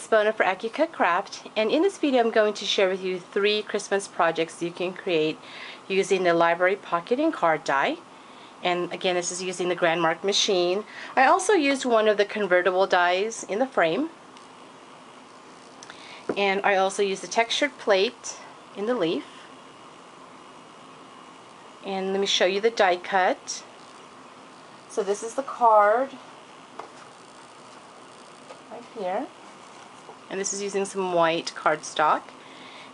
Bona for AccuCut Craft, and in this video I'm going to share with you 3 Christmas projects you can create using the Library Pocket and card die. And again, this is using the Grandmark machine. I also used one of the convertible dies in the frame, and I also used the textured plate in the leaf. And let me show you the die cut. So this is the card right here, and this is using some white cardstock,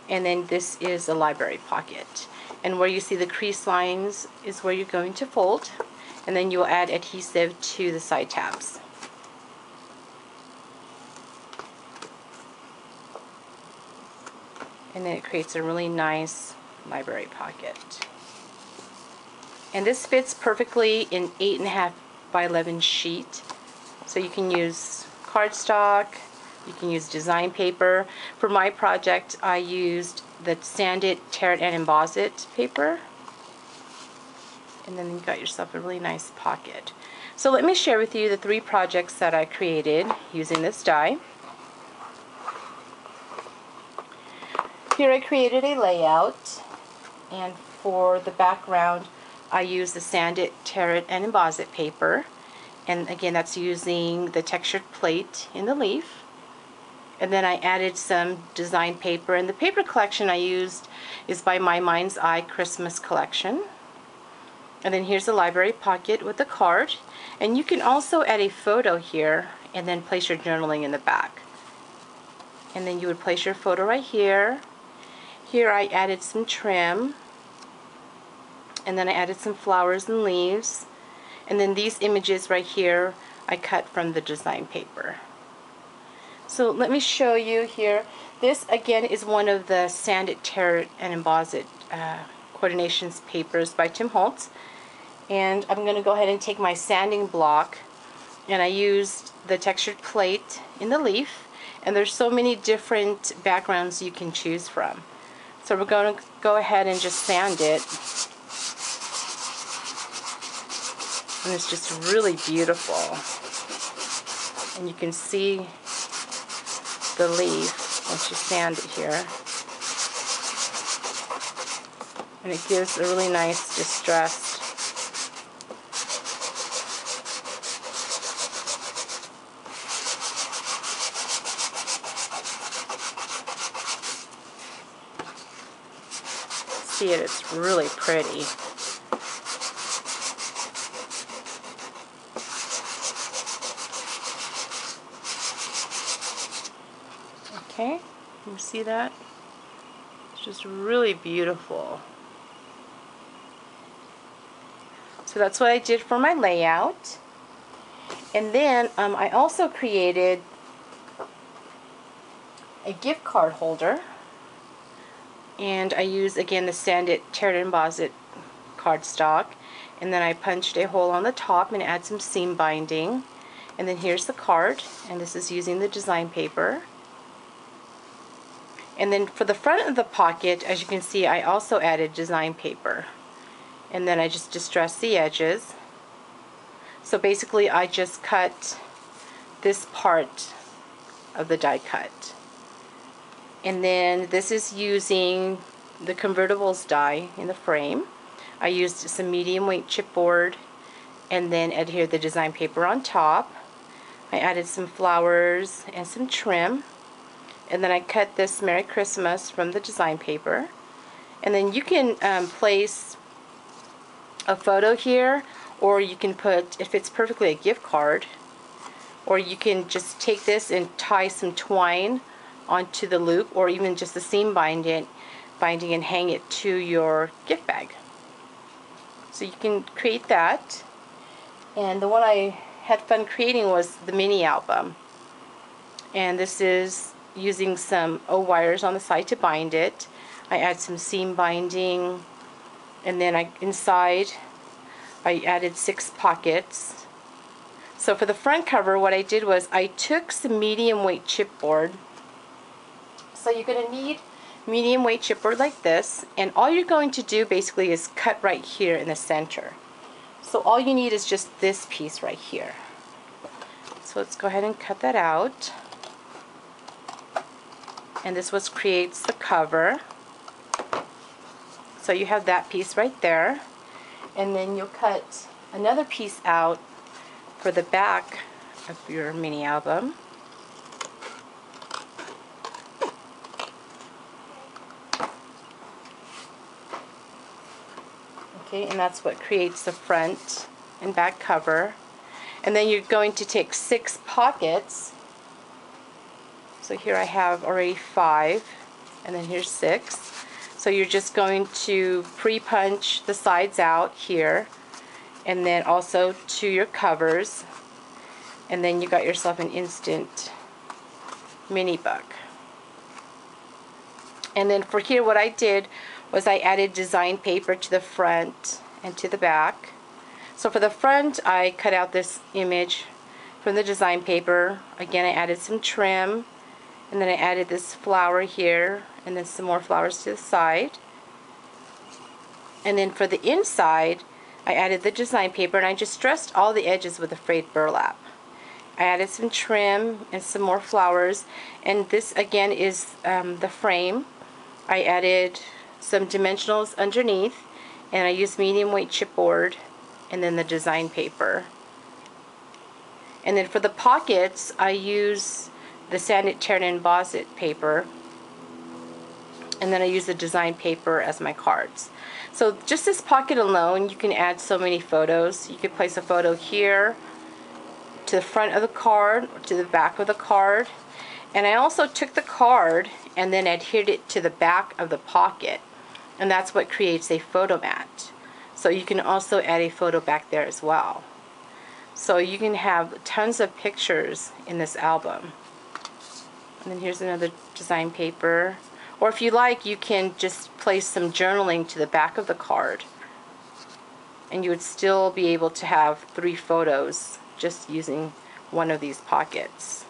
and then this is a library pocket, and where you see the crease lines is where you're going to fold, and then you'll add adhesive to the side tabs. And then it creates a really nice library pocket. And this fits perfectly in 8.5 by 11 sheet, so you can use cardstock, you can use design paper. For my project I used the Sand It, Tear It, and Emboss It paper, and then you got yourself a really nice pocket. So let me share with you the 3 projects that I created using this die. Here I created a layout, and for the background I used the Sand It, Tear It, and Emboss It paper, and again that's using the textured plate in the leaf. And then I added some design paper, and the paper collection I used is by My Mind's Eye Christmas Collection. And then here's the library pocket with the card, and you can also add a photo here and then place your journaling in the back. And then you would place your photo right here. Here I added some trim, and then I added some flowers and leaves, and then these images right here I cut from the design paper. So let me show you here. This again is one of the Sand It, Tear It, and Emboss It coordinations papers by Tim Holtz, and I'm going to go ahead and take my sanding block, and I used the textured plate in the leaf, and there's so many different backgrounds you can choose from. So we're going to go ahead and just sand it. And it's just really beautiful. And you can see the leaf once you sand it here. And it gives a really nice distressed see it, it's really pretty. Okay, you see that? It's just really beautiful. So that's what I did for my layout. And then I also created a gift card holder. And I used again the Sand It, Tear It, and Emboss It cardstock. And then I punched a hole on the top and add some seam binding. And then here's the card, and this is using the design paper. And then for the front of the pocket, as you can see, I also added design paper. And then I just distressed the edges. So basically I just cut this part of the die cut. And then this is using the convertibles die in the frame. I used some medium weight chipboard and then adhered the design paper on top. I added some flowers and some trim. And then I cut this Merry Christmas from the design paper. And then you can place a photo here, or you can put, if it's perfectly a gift card, or you can just take this and tie some twine onto the loop, or even just the seam binding and hang it to your gift bag. So you can create that. And the one I had fun creating was the mini album. And this is using some O-wires on the side to bind it. I add some seam binding, and then inside I added 6 pockets. So for the front cover, what I did was I took some medium weight chipboard. So you're going to need medium weight chipboard like this, and all you're going to do basically is cut right here in the center. So all you need is just this piece right here. So let's go ahead and cut that out. and this was creates the cover. So you have that piece right there, and then you'll cut another piece out for the back of your mini album. Okay, and that's what creates the front and back cover. And then you're going to take 6 pockets. So here I have already 5, and then here's 6. So you're just going to pre-punch the sides out here, and then also to your covers, and then you got yourself an instant mini book. And then for here, what I did was I added design paper to the front and to the back. So for the front, I cut out this image from the design paper. Again, I added some trim, and then I added this flower here, and then some more flowers to the side. And then for the inside, I added the design paper, and I just dressed all the edges with a frayed burlap. I added some trim and some more flowers, and this again is the frame. I added some dimensionals underneath, and I used medium weight chipboard, and then the design paper. And then for the pockets, I use the sanded, tear, and emboss it paper, and then I use the design paper as my cards. So just this pocket alone, you can add so many photos. You could place a photo here, to the front of the card, or to the back of the card. And I also took the card and then adhered it to the back of the pocket, and that's what creates a photo mat. So you can also add a photo back there as well. So you can have tons of pictures in this album. And then here's another design paper. Or if you like, you can just place some journaling to the back of the card, and you would still be able to have 3 photos just using one of these pockets.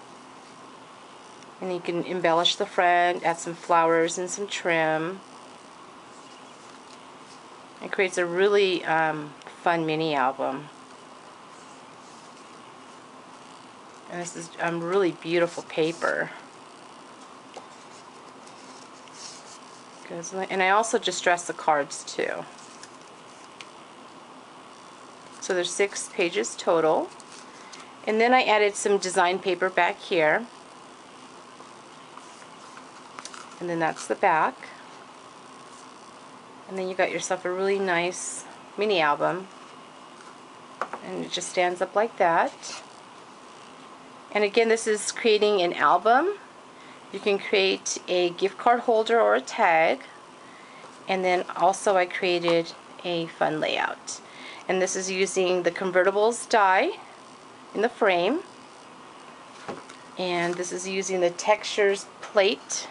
And you can embellish the front, add some flowers and some trim. It creates a really fun mini album. And this is really beautiful paper. And I also distress the cards too. So there's 6 pages total. And then I added some design paper back here. And then that's the back. And then you got yourself a really nice mini album. And it just stands up like that. And again, this is creating an album. You can create a gift card holder or a tag. And then also I created a fun layout. And this is using the Convertibles die in the frame. And this is using the Textures plate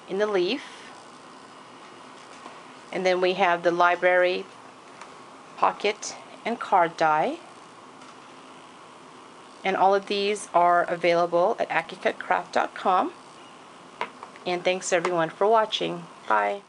in the leaf. And then we have the library pocket and card die. And all of these are available at AccuCutCraft.com. And thanks everyone for watching. Bye.